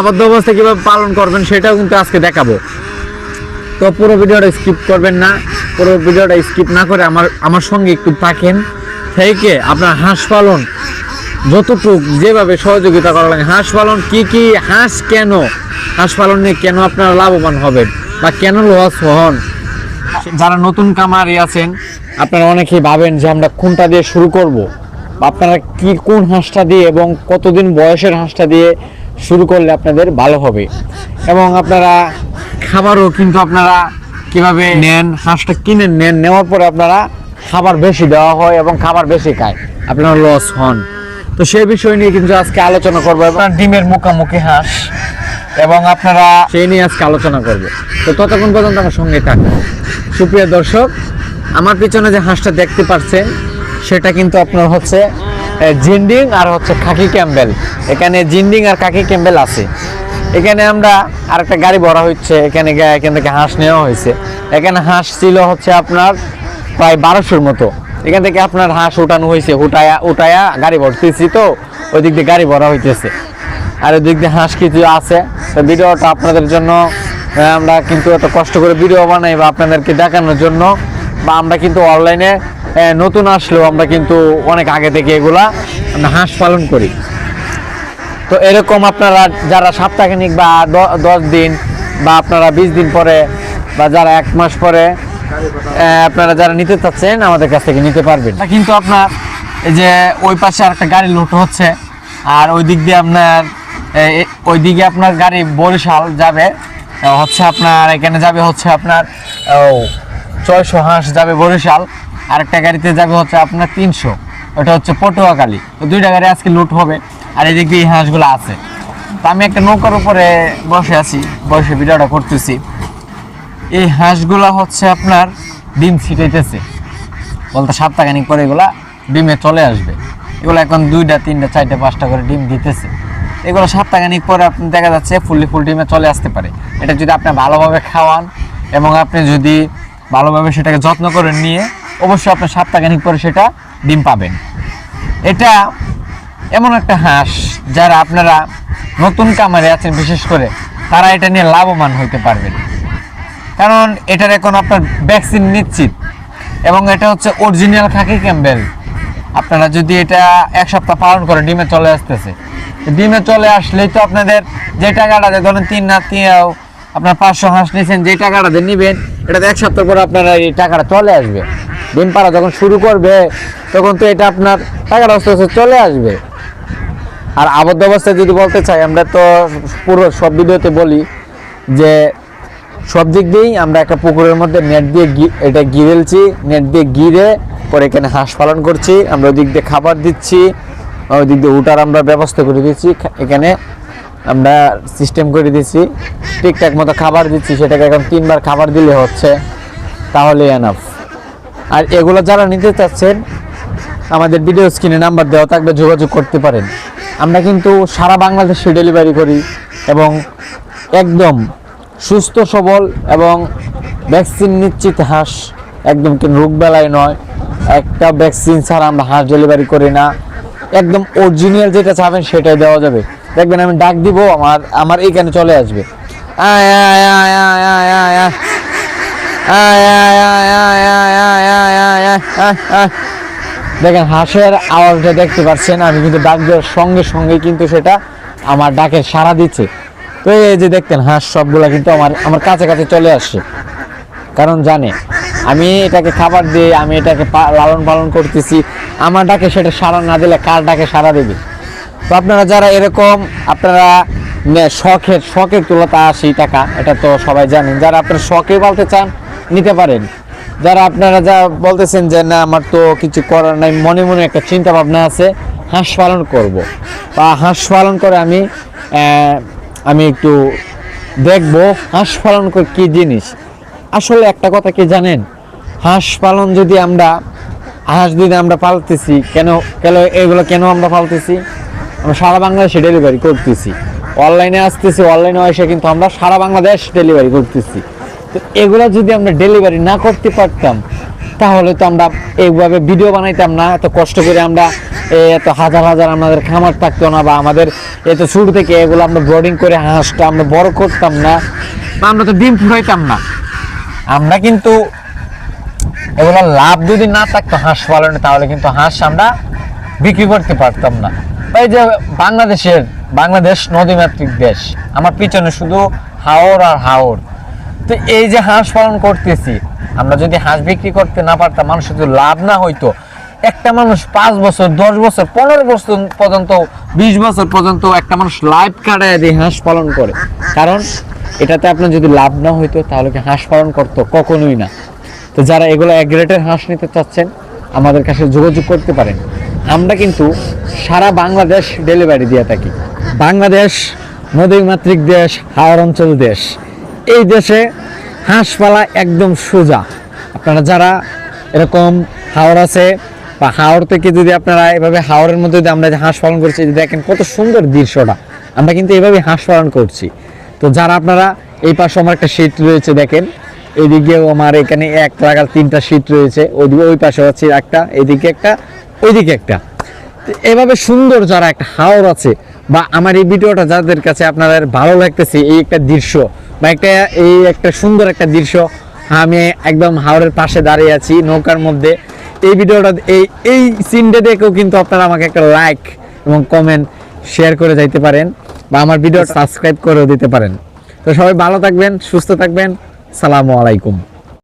আবদ্ধ অবস্থায় কিভাবে পালন করবেন সেটাও কিন্তু আজকে দেখাবো। তো পুরো ভিডিওটা স্কিপ করবেন না, পুরো ভিডিওটা স্কিপ না করে আমার সঙ্গে একটু থাকেন, থেকে আপনার হাঁস পালন যতটুকু যেভাবে সহযোগিতা করা লাগে, হাঁস পালন কি হাঁস কেন, হাঁস পালন নিয়ে কেন আপনারা লাভবান হবেন বা কেন লস হন। যারা নতুন কামারি আছেন আপনারা অনেকেই ভাবেন যে আমরা কোনটা দিয়ে শুরু করব, আপনারা কোন হাঁসটা দিয়ে এবং কতদিন বয়সের হাঁসটা দিয়ে শুরু করলে আপনাদের ভালো হবে, এবং আপনারা খাবারও কিন্তু আপনারা কিভাবে নেন, হাঁসটা কিনে নেন, নেওয়ার পরে আপনারা খাবার বেশি দেওয়া হয় এবং খাবার বেশি খায়, আপনারা লস হন। তো সেই বিষয় নিয়ে কিন্তু আজকে আলোচনা করবো, আপনার ডিমের মুখোমুখি হাঁস, এবং আপনারা সেই নিয়ে আজকে আলোচনা করবো। তো ততক্ষণ পর্যন্ত আমার সঙ্গে থাকুন। সুপ্রিয় দর্শক, আমার পিছনে যে হাঁসটা দেখতে পাচ্ছেন সেটা কিন্তু আপনার হচ্ছে জিন্ডিং আর হচ্ছে খাকি ক্যাম্বেল। এখানে জিন্ডিং আর খাকি ক্যাম্বেল আছে। এখানে আমরা আরেকটা গাড়ি ভরা হচ্ছে, এখান থেকে হাঁস নেওয়া হয়েছে। এখানে হাঁস ছিল হচ্ছে আপনার প্রায় 1200-র মতো। এখান থেকে আপনার হাঁস উঠানো হয়েছে, উঠায়া গাড়ি ভরতেছি, তো ওই দিক দিয়ে গাড়ি ভরা হইতেছে, আর ওই দিক দিয়ে হাঁস কিছু আছে। তো ভিডিওটা আপনাদের জন্য আমরা কিন্তু এত কষ্ট করে ভিডিও বানাই বা আপনাদেরকে দেখানোর জন্য, বা আমরা কিন্তু অনলাইনে নতুন আসলেও আমরা কিন্তু অনেক আগে থেকে এগুলা আমরা হাঁস পালন করি। তো এরকম আপনারা যারা সপ্তাহখানিক বা 10 দিন বা আপনারা 20 দিন পরে বা যারা 1 মাস পরে আপনারা যারা নিতে চাচ্ছেন আমাদের কাছ থেকে নিতে পারবেন। কিন্তু আপনার এই যে ওই পাশে আরেকটা গাড়ি লোড হচ্ছে, আর ওই দিক দিয়ে ওইদিকে আপনার গাড়ি বরিশাল যাবে হচ্ছে, আপনার এখানে যাবে হচ্ছে আপনার 600 হাঁস যাবে বরিশাল, আরেকটা গাড়িতে যাবে হচ্ছে আপনার 300, ওটা হচ্ছে পটুয়াখালী। তো 2টা গাড়ি আজকে লুট হবে, আর এই দিক দিয়ে এই হাঁসগুলো আছে। তো আমি একটা নৌকার উপরে বসে আছি, বসে ভিডিওটা করতেছি। এই হাঁসগুলা হচ্ছে আপনার ডিম ছিটাইতেছে, বলতে সপ্তাহখানিক পরে এগুলা ডিমে চলে আসবে। এগুলো এখন 2টা 3টা 4টা 5টা করে ডিম দিতেছে। এগুলো সপ্তাহখানিক পরে আপনি দেখা যাচ্ছে ফুল ডিমে চলে আসতে পারে। এটা যদি আপনি ভালোভাবে খাওয়ান এবং আপনি যদি ভালোভাবে সেটাকে যত্ন করে নিয়ে, অবশ্যই আপনি সপ্তাহখানিক পরে সেটা ডিম পাবেন। এটা এমন একটা হাঁস যারা আপনারা নতুন কামারে আছেন বিশেষ করে, তারা এটা নিয়ে লাভবান হইতে পারবেন, কারণ এটার এখন আপনার ভ্যাকসিন নিশ্চিত, এবং এটা হচ্ছে অরিজিনাল খাকি ক্যাম্বেল। আপনারা যদি এটা 1 সপ্তাহ পালন করে ডিমে চলে আসতেছে, ডিমে চলে আসলেই তো আপনাদের যে টাকাটা ধরেন 3 না আপনার 500 হাঁস নিয়েছেন, যে টাকাটা দিয়ে নেবেন এটাতে 1 সপ্তাহ পরে আপনারা এই টাকাটা চলে আসবে। ডিম পাড়া যখন শুরু করবে তখন তো এটা আপনার টাকাটা আস্তে আস্তে চলে আসবে। আর আবদ্ধ অবস্থায় যদি বলতে চাই, আমরা তো পুরো সব ভিডিওতে বলি যে সব দিক দিয়েই আমরা একটা পুকুরের মধ্যে নেট দিয়ে এটা গিরেলছি, নেট দিয়ে গিরে পরে এখানে হাঁস পালন করছি। আমরা ওই দিক দিয়ে খাবার দিচ্ছি, ওই দিক দিয়ে উঠার আমরা ব্যবস্থা করে দিচ্ছি, এখানে আমরা সিস্টেম করে দিচ্ছি, ঠিকঠাক মতো খাবার দিচ্ছি। সেটাকে এখন 3 বার খাবার দিলে হচ্ছে, তাহলে এনাফ। আর এগুলো যারা নিতে চাচ্ছেন আমাদের ভিডিও স্ক্রিনে নাম্বার দেওয়া থাকবে, যোগাযোগ করতে পারেন। আমরা কিন্তু সারা বাংলাদেশে ডেলিভারি করি, এবং একদম সুস্থ সবল এবং ভ্যাকসিন নিশ্চিত হাঁস, একদম কিন্তু রোগবেলায় নয়, একটা ভ্যাকসিন ছাড়া আমরা হাঁস ডেলিভারি করি না। একদম অরিজিনাল যেটা চাবেন সেটাই দেওয়া যাবে। দেখবেন আমি ডাক দিব, আমার এইখানে চলে আসবে। দেখেন হাঁসের আওয়াজটা দেখতে পাচ্ছেন, আমি কিন্তু ডাক দেওয়ার সঙ্গে সঙ্গে কিন্তু সেটা আমার ডাকের সাড়া দিচ্ছে। তো এই যে দেখতেন হাঁস সবগুলা কিন্তু আমার কাছে চলে আসছে, কারণ জানে আমি এটাকে খাবার দিয়ে আমি এটাকে লালন পালন করতেছি। আমার ডাকে সেটা সাড়া না দিলে কার ডাকে সাড়া দেবে? তো আপনারা যারা এরকম আপনারা শখের তুলতা 80 টাকা, এটা তো সবাই জানেন। যারা আপনারা শখে বলতে চান নিতে পারেন। যারা আপনারা যা বলতেছেন যে না আমার তো কিছু করার নাই, মনে মনে একটা চিন্তা ভাবনা আছে হাঁস পালন করব, বা হাঁস পালন করে আমি একটু দেখবো হাঁস পালন করে কী জিনিস। আসলে একটা কথা কি জানেন, হাঁস পালন যদি আমরা পালতেছি, কেন এগুলো কেন আমরা পালতেছি, আমরা সারা বাংলাদেশে ডেলিভারি করতেছি, অনলাইনে আসতেছি, অনলাইনে এসে কিন্তু আমরা সারা বাংলাদেশ ডেলিভারি করতেছি। তো এগুলো যদি আমরা ডেলিভারি না করতে পারতাম তাহলে তো আমরা এইভাবে ভিডিও বানাইতাম না, এত কষ্ট করে আমরা এত হাজার হাজার আমাদের খামার থাকতো না, বা আমাদের এত শুরু থেকে এগুলো আমরা ব্রডিং করে হাঁসটা আমরা বড় করতাম না, বা আমরা তো ডিম ফুটাইতাম না। আমরা কিন্তু এগুলো লাভ যদি না থাকতো হাঁস পালনে, তাহলে কিন্তু হাঁস আমরা বিক্রি করতে পারতাম না। এই যে বাংলাদেশ নদীমাতৃক দেশ, আমার পিছনে শুধু হাওর আর হাওর। তো এই যে হাঁস পালন করতেছি, আমরা যদি হাঁস বিক্রি করতে না পারতাম, মানুষের যদি লাভ না হইতো, একটা মানুষ 5 বছর 10 বছর 15 বছর পর্যন্ত 20 বছর পর্যন্ত একটা মানুষ লাইফ কাটায় দিয়ে হাঁস পালন করে। কারণ এটাতে আপনার যদি লাভ না হইতো, তাহলে কি হাঁস পালন করতো? কখনোই না। তো যারা এগুলো এক গ্রেডের হাঁস নিতে চাচ্ছেন, আমাদের কাছে যোগাযোগ করতে পারেন। আমরা কিন্তু সারা বাংলাদেশ ডেলিভারি দিয়ে থাকি। বাংলাদেশ নদীমাতৃক দেশ, হাওর অঞ্চল দেশ। এই দেশে হাঁস পালা একদম সোজা। আপনারা যারা এরকম হাওর আছে, বা হাওর থেকে যদি আপনারা এভাবে হাওরের মধ্যে যদি আমরা হাঁস পালন করছি, দেখেন কত সুন্দর দৃশ্যটা। আমরা কিন্তু এইভাবে হাঁস পালন করছি। তো যারা আপনারা এই পাশে আমার একটা শীট রয়েছে, দেখেন এদিকেও আমার এখানে 1 লাগার 3টা শীট রয়েছে, ওইদিকে ওই পাশে হচ্ছে একটা, এদিকে একটা, ওইদিকে একটা। এভাবে সুন্দর যারা একটা হাওর আছে, বা আমার এই ভিডিওটা যাদের কাছে আপনাদের ভালো লাগতেছে, এই একটা দৃশ্য বা একটা সুন্দর একটা দৃশ্য, আমি একদম হাওরের পাশে দাঁড়িয়ে আছি নৌকার মধ্যে, এই ভিডিওটা এই সিনটা দেখেও কিন্তু আপনারা আমাকে একটা লাইক এবং কমেন্ট শেয়ার করে যাইতে পারেন, বা আমার ভিডিও সাবস্ক্রাইব করেও দিতে পারেন। তো সবাই ভালো থাকবেন, সুস্থ থাকবেন। সালামু আলাইকুম।